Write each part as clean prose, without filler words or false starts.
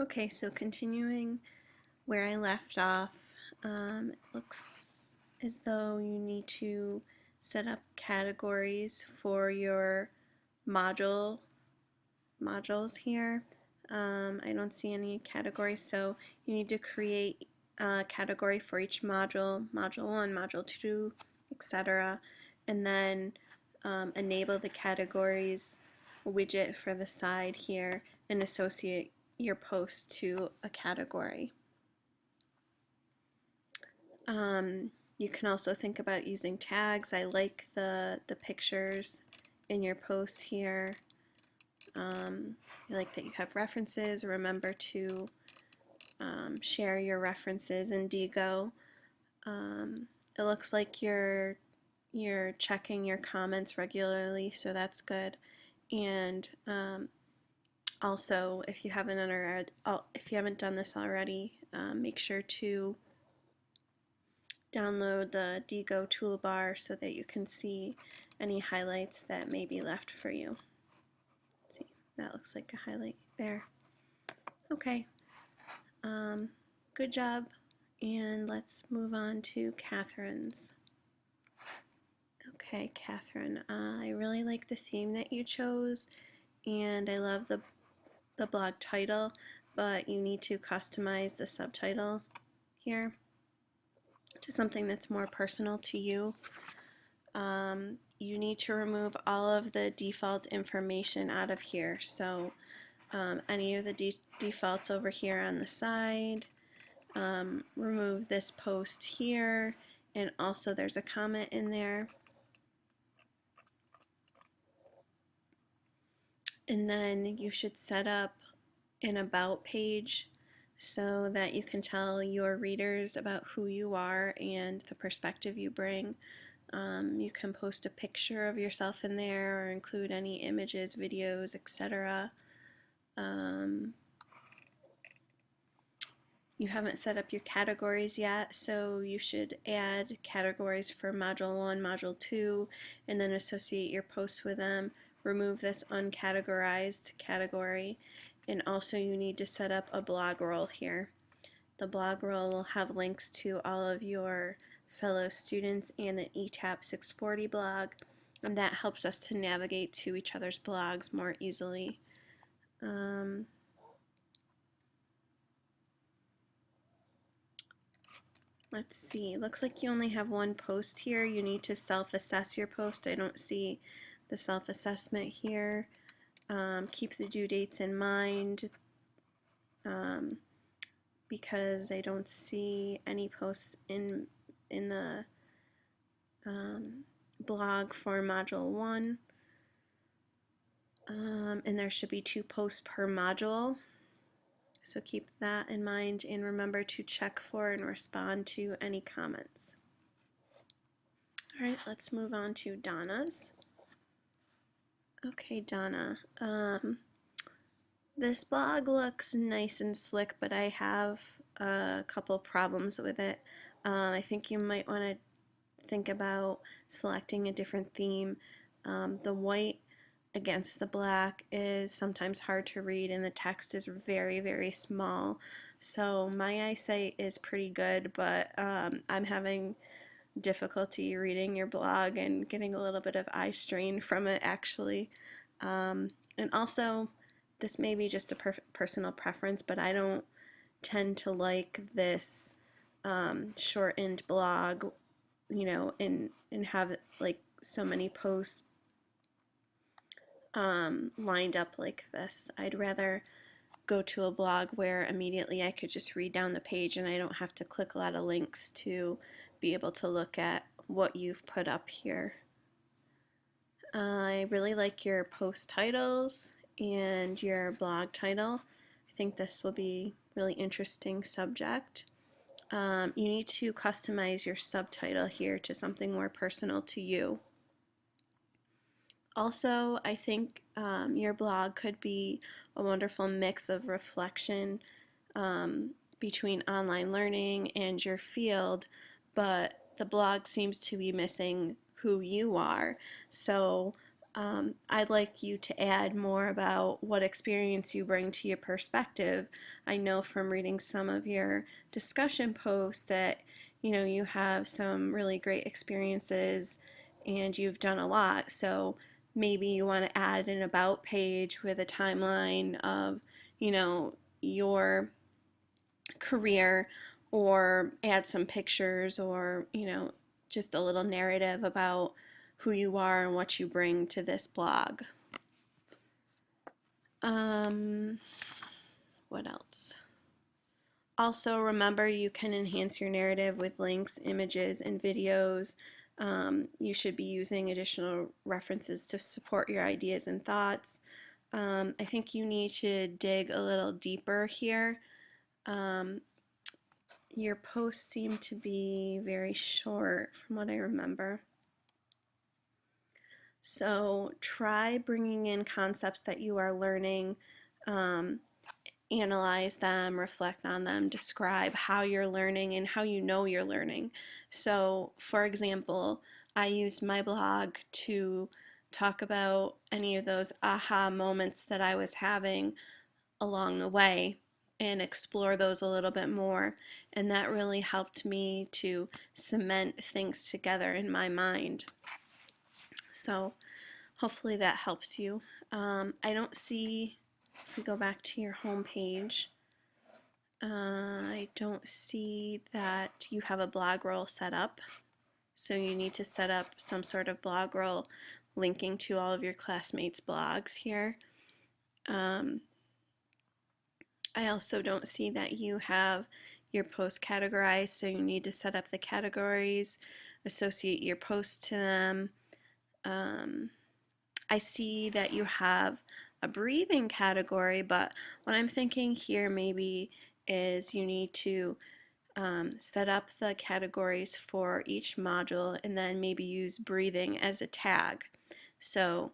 Okay, so continuing where I left off, it looks as though you need to set up categories for your modules here. I don't see any categories, so you need to create a category for each module, module 1, module 2, etc. And then enable the categories widget for the side here and associate your post to a category. You can also think about using tags. I like the pictures in your posts here. I like that you have references. Remember to share your references in Digo. It looks like you're checking your comments regularly, so that's good. And also, if you haven't done this already, make sure to download the Digo toolbar so that you can see any highlights that may be left for you. Let's see, that looks like a highlight there. Okay, good job, and let's move on to Catherine's. Okay, Catherine, I really like the theme that you chose, and I love the blog title, but you need to customize the subtitle here to something that's more personal to you. You need to remove all of the default information out of here. So any of the defaults over here on the side, remove this post here, and also there's a comment in there. And then you should set up an about page so that you can tell your readers about who you are and the perspective you bring. You can post a picture of yourself in there or include any images, videos, etc. You haven't set up your categories yet, so you should add categories for Module 1, Module 2, and then associate your posts with them. Remove this uncategorized category, and also you need to set up a blog role here. The blog role will have links to all of your fellow students and the ETAP640 blog, and that helps us to navigate to each other's blogs more easily. Let's see, looks like you only have one post here. You need to self-assess your post. I don't see the self-assessment here. Keep the due dates in mind because I don't see any posts in the blog for Module 1. And there should be 2 posts per module. So keep that in mind and remember to check for and respond to any comments. Alright, let's move on to Donna's. Okay, Donna. This blog looks nice and slick, but I have a couple problems with it. I think you might want to think about selecting a different theme. The white against the black is sometimes hard to read and the text is very, very small. So my eyesight is pretty good, but I'm having difficulty reading your blog and getting a little bit of eye strain from it actually. And also, this may be just a personal preference, but I don't tend to like this shortened blog, you know, and have like so many posts lined up like this. I'd rather go to a blog where immediately I could just read down the page and I don't have to click a lot of links to be able to look at what you've put up here. I really like your post titles and your blog title. I think this will be a really interesting subject. You need to customize your subtitle here to something more personal to you. Also, I think your blog could be a wonderful mix of reflection between online learning and your field, but the blog seems to be missing who you are. So I'd like you to add more about what experience you bring to your perspective. I know from reading some of your discussion posts that you have some really great experiences and you've done a lot. So maybe you want to add an about page with a timeline of your career, or add some pictures, or just a little narrative about who you are and what you bring to this blog. Um, what else? Also, remember you can enhance your narrative with links, images, and videos. You should be using additional references to support your ideas and thoughts. I think you need to dig a little deeper here. Your posts seem to be very short from what I remember. So try bringing in concepts that you are learning, analyze them, reflect on them, describe how you're learning and how you know you're learning. So, for example, I used my blog to talk about any of those aha moments that I was having along the way and explore those a little bit more. And that really helped me to cement things together in my mind. So hopefully that helps you. I don't see, if we go back to your home page, I don't see that you have a blog roll set up. So you need to set up some sort of blog roll linking to all of your classmates' blogs here. I also don't see that you have your posts categorized, so you need to set up the categories, associate your posts to them. I see that you have a breathing category, but what I'm thinking here maybe is you need to set up the categories for each module and then maybe use breathing as a tag. So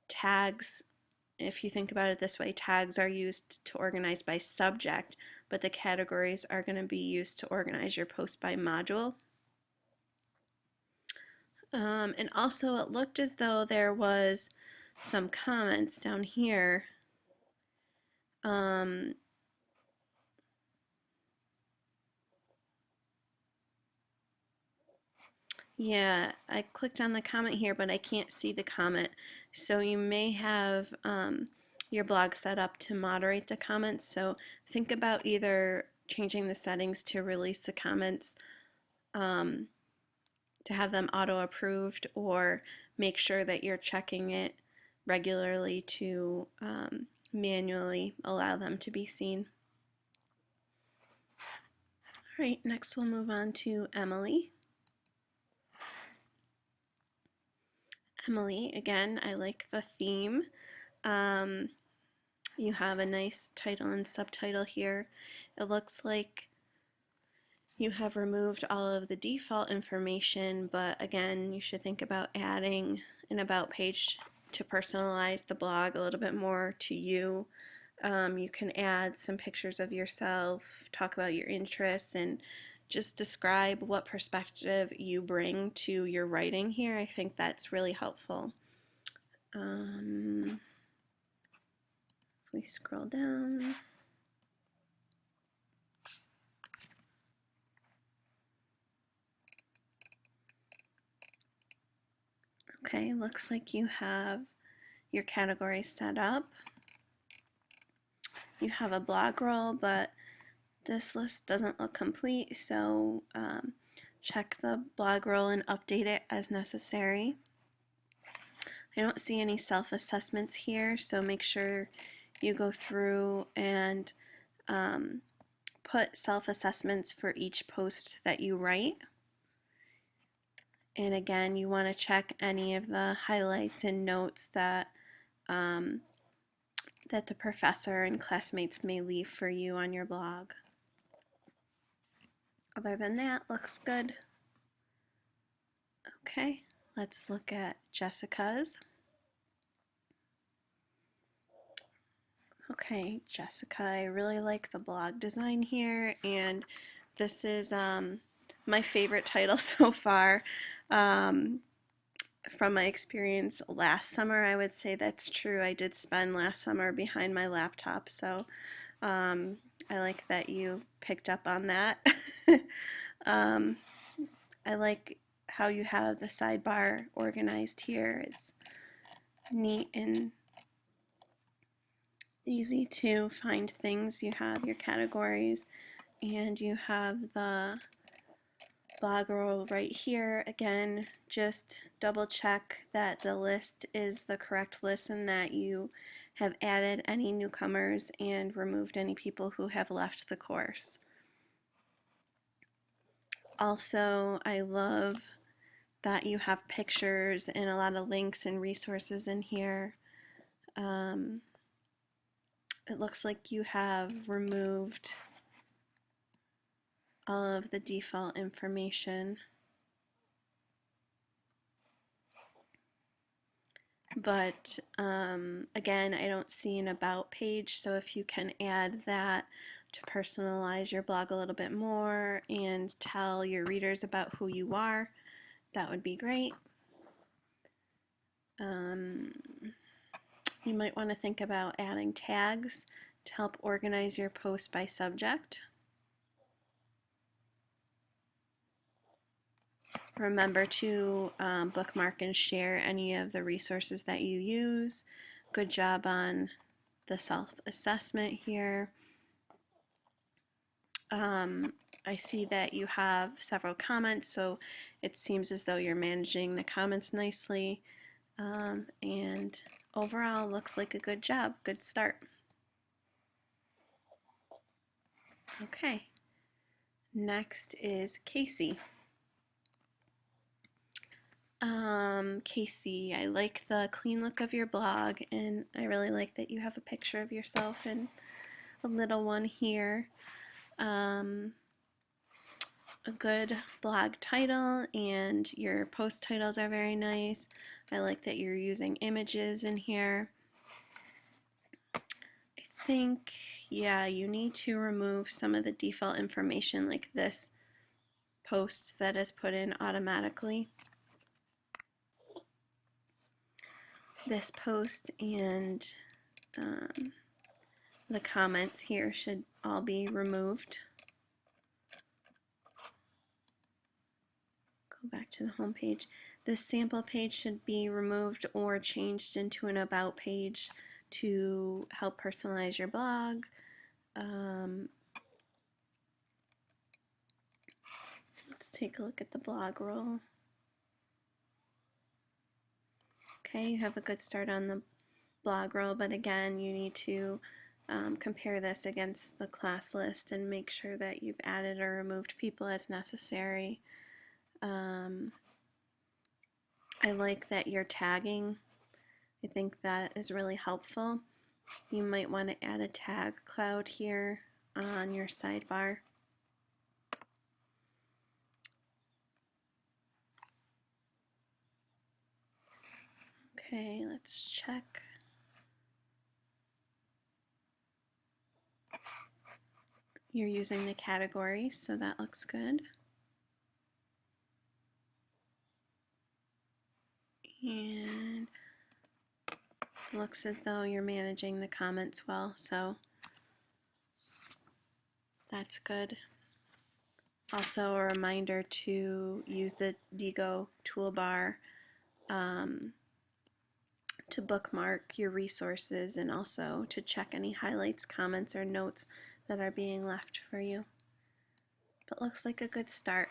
tags, if you think about it this way, tags are used to organize by subject, but the categories are going to be used to organize your post by module. And also it looked as though there was some comments down here. Yeah, I clicked on the comment here, but I can't see the comment. So you may have your blog set up to moderate the comments. So think about either changing the settings to release the comments, to have them auto-approved, or make sure that you're checking it regularly to manually allow them to be seen. All right, next we'll move on to Emily. Emily, again, I like the theme. You have a nice title and subtitle here. It looks like you have removed all of the default information, but again, you should think about adding an about page to personalize the blog a little bit more to you. You can add some pictures of yourself, talk about your interests, and just describe what perspective you bring to your writing here. I think that's really helpful. If we scroll down, okay, looks like you have your categories set up. You have a blog roll, but this list doesn't look complete, so check the blog roll and update it as necessary. I don't see any self-assessments here, so make sure you go through and put self-assessments for each post that you write. And again, you want to check any of the highlights and notes that that the professor and classmates may leave for you on your blog. Other than that, looks good. Okay, let's look at Jessica's. Okay, Jessica, I really like the blog design here, and this is my favorite title so far. from my experience last summer, I would say that's true. I did spend last summer behind my laptop, so I like that you picked up on that. um, I like how you have the sidebar organized here. It's neat and easy to find things. You have your categories and you have the blog roll right here. Again, just double check that the list is the correct list and that you have added any newcomers and removed any people who have left the course. Also, I love that you have pictures and a lot of links and resources in here. It looks like you have removed all of the default information. But again, I don't see an about page, so if you can add that to personalize your blog a little bit more and tell your readers about who you are, that would be great. You might want to think about adding tags to help organize your post by subject. Remember to bookmark and share any of the resources that you use. Good job on the self-assessment here. I see that you have several comments, so it seems as though you're managing the comments nicely. And overall, looks like a good job, good start. Okay, next is Kasey. Kasey, I like the clean look of your blog, and I really like that you have a picture of yourself and a little one here. A good blog title, and your post titles are very nice. I like that you're using images in here. I think, yeah, you need to remove some of the default information like this post that is put in automatically. This post and the comments here should all be removed. Go back to the home page. This sample page should be removed or changed into an about page to help personalize your blog. Let's take a look at the blog roll. Okay, you have a good start on the blog roll, but again, you need to compare this against the class list and make sure that you've added or removed people as necessary. I like that you're tagging. I think that is really helpful. You might want to add a tag cloud here on your sidebar. Okay, let's check. You're using the categories, so that looks good. And it looks as though you're managing the comments well, so that's good. Also a reminder to use the Digo toolbar to bookmark your resources and also to check any highlights, comments, or notes that are being left for you. But looks like a good start.